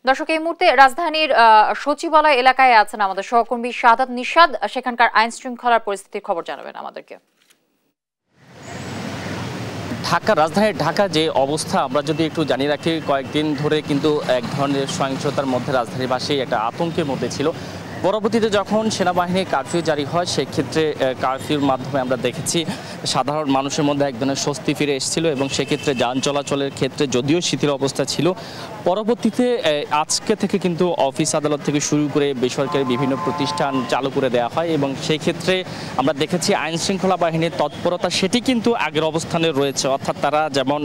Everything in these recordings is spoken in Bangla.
দর্শক, এই মুহূর্তে রাজধানীর সচিবালয় এলাকায় আছেন আমাদের সহকর্মী শাহাদাত নিশাদ। সেখানকার আইন শৃঙ্খলার পরিস্থিতির খবর জানাবেন আমাদেরকে। রাজধানীর ঢাকা যে অবস্থা আমরা যদি একটু জানিয়ে রাখি, কয়েকদিন ধরে কিন্তু এক ধরনের সহিংসতার মধ্যে রাজধানীবাসী একটা আতঙ্কের মধ্যে ছিল। পরবর্তীতে যখন সেনাবাহিনীর কারফিউ জারি হয়, সেক্ষেত্রে কারফিউর মাধ্যমে আমরা দেখেছি সাধারণ মানুষের মধ্যে এক ধরনের স্বস্তি ফিরে এসেছিল এবং সেক্ষেত্রে যান চলাচলের ক্ষেত্রে যদিও শিথিল অবস্থা ছিল, পরবর্তীতে আজকে থেকে কিন্তু অফিস আদালত থেকে শুরু করে বেসরকারি বিভিন্ন প্রতিষ্ঠান চালু করে দেওয়া হয় এবং সেই ক্ষেত্রে আমরা দেখেছি আইন শৃঙ্খলা বাহিনীর তৎপরতা সেটি কিন্তু আগের অবস্থানে রয়েছে। অর্থাৎ তারা যেমন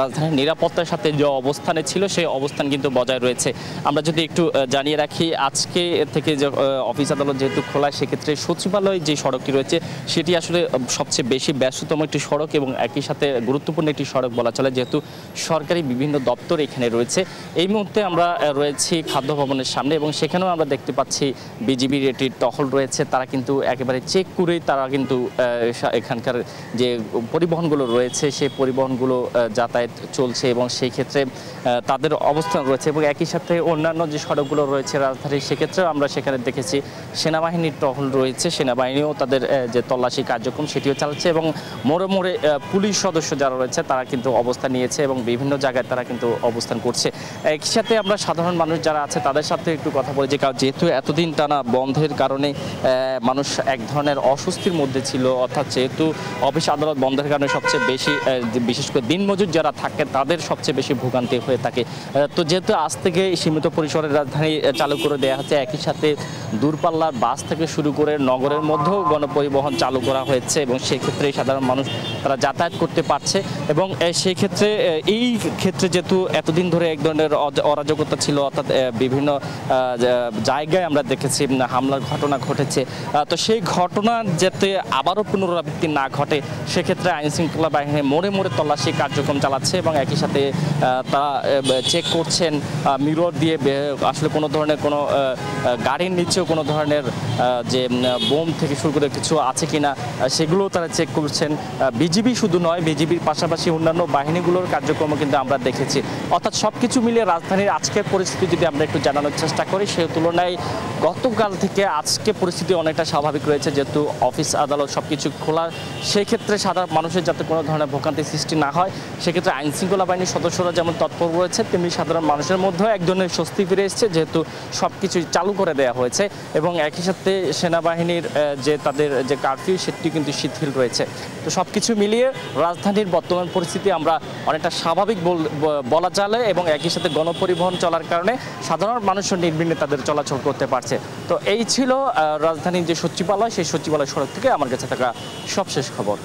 রাজধানীর নিরাপত্তার সাথে যে অবস্থানে ছিল সেই অবস্থান কিন্তু বজায় রয়েছে। আমরা যদি একটু জানিয়ে রাখি, আজকে থেকে যে অফিস আদালত যেহেতু খোলা, সেক্ষেত্রে সচিবালয় যে সড়কটি রয়েছে সেটি আসলে সবচেয়ে বেশি ব্যস্ততম একটি সড়ক এবং একই সাথে গুরুত্বপূর্ণ একটি সড়ক বলা চলে, যেহেতু সরকারি বিভিন্ন দপ্তর এখানে রয়েছে। এই মুহূর্তে আমরা রয়েছি খাদ্য ভবনের সামনে এবং সেখানেও আমরা দেখতে পাচ্ছি বিজিবির একটি টহল রয়েছে। তারা কিন্তু একেবারে চেক করেই তারা কিন্তু এখানকার যে পরিবহনগুলো রয়েছে সেই পরিবহনগুলো যাতায়াত চলছে এবং সেই ক্ষেত্রে তাদের অবস্থান রয়েছে এবং একই সাথে অন্যান্য যে সড়কগুলো রয়েছে রাজধানীর, সেক্ষেত্রেও আমরা সেখানে দেখেছি সেনাবাহিনীর টহল রয়েছে। সেনাবাহিনীও তাদের যে তল্লাশি কার্যক্রম সেটিও চালাচ্ছে এবং মোড়ে মোড়ে পুলিশ সদস্য যারা রয়েছে তারা কিন্তু অবস্থান নিয়েছে এবং বিভিন্ন জায়গায় তারা কিন্তু অবস্থান করছে। একই সাথে আমরা সাধারণ মানুষ যারা আছে তাদের সাথে একটু কথা বলি, যে যেহেতু এতদিন টানা বন্ধের কারণে মানুষ এক ধরনের অস্বস্তির মধ্যে ছিল। অর্থাৎ যেহেতু অফিস আদালত বন্ধের কারণে সবচেয়ে বেশি বিশেষ করে দিনমজুর যারা থাকে তাদের সবচেয়ে বেশি ভোগান্তি হয়ে থাকে। তো যেহেতু আজ থেকে সীমিত পরিসরের রাজধানী চালু করে দেওয়া হচ্ছে, একই সাথে দূরপাল্লার বাস থেকে শুরু করে নগরের মধ্যেও গণপরিবহন চালু করা হয়েছে এবং সেক্ষেত্রে সাধারণ মানুষ তারা যাতায়াত করতে পারছে এবং সেই ক্ষেত্রে এই ক্ষেত্রে যেহেতু এতদিন ধরে এক ধরনের অরাজকতা ছিল, অর্থাৎ বিভিন্ন জায়গায় আমরা দেখেছি হামলার ঘটনা ঘটেছে, তো সেই ঘটনা যাতে আবারও পুনরাবৃত্তি না ঘটে সেক্ষেত্রে আইন শৃঙ্খলা বাহিনী মোড়ে মোড়ে তল্লাশি কার্যক্রম চালাচ্ছে এবং একই সাথে তারা চেক করছেন মিরর দিয়ে আসলে কোনো ধরনের কোনো গাড়ির নিচেও কোনো ধরনের যে বোম থেকে শুরু করে কিছু আছে কিনা সেগুলোও তারা চেক করছেন। বিজিবি শুধু নয়, বিজিবির পাশাপাশি অন্যান্য বাহিনীগুলোর কার্যক্রমও কিন্তু আমরা দেখেছি। অর্থাৎ সব কিছু মিলিয়ে রাজধানীর আজকের পরিস্থিতি যদি আমরা একটু জানানোর চেষ্টা করি, সেই তুলনায় গতকাল থেকে আজকে পরিস্থিতি অনেকটা স্বাভাবিক রয়েছে। যেহেতু অফিস আদালত সব কিছু খোলা, সেই ক্ষেত্রে সাধারণ মানুষের যাতে কোনো ধরনের ভোগান্তি সৃষ্টি না হয় সেক্ষেত্রে আইন শৃঙ্খলা বাহিনীর সদস্যরা যেমন তৎপর রয়েছে, তেমনি সাধারণ মানুষের মধ্যেও এক ধরনের স্বস্তি ফিরে এসেছে যেহেতু সব কিছু চালু করে দেওয়া হয়েছে এবং একই সাথে সেনাবাহিনীর যে তাদের যে কারফিউ সেটি কিন্তু শিথিল রয়েছে। তো সব কিছু মিলিয়ে রাজধানীর বর্তমান পরিস্থিতি আমরা অনেকটা স্বাভাবিক বলা চলে এবং একই সাথে গণপরিবহন চলার কারণে সাধারণ মানুষও নির্বিঘ্নে তাদের চলাচল করতে পারছে। তো এই ছিল রাজধানীর যে সচিবালয়, সেই সচিবালয় সড়ক থেকে আমার কাছে থাকা সবশেষ খবর।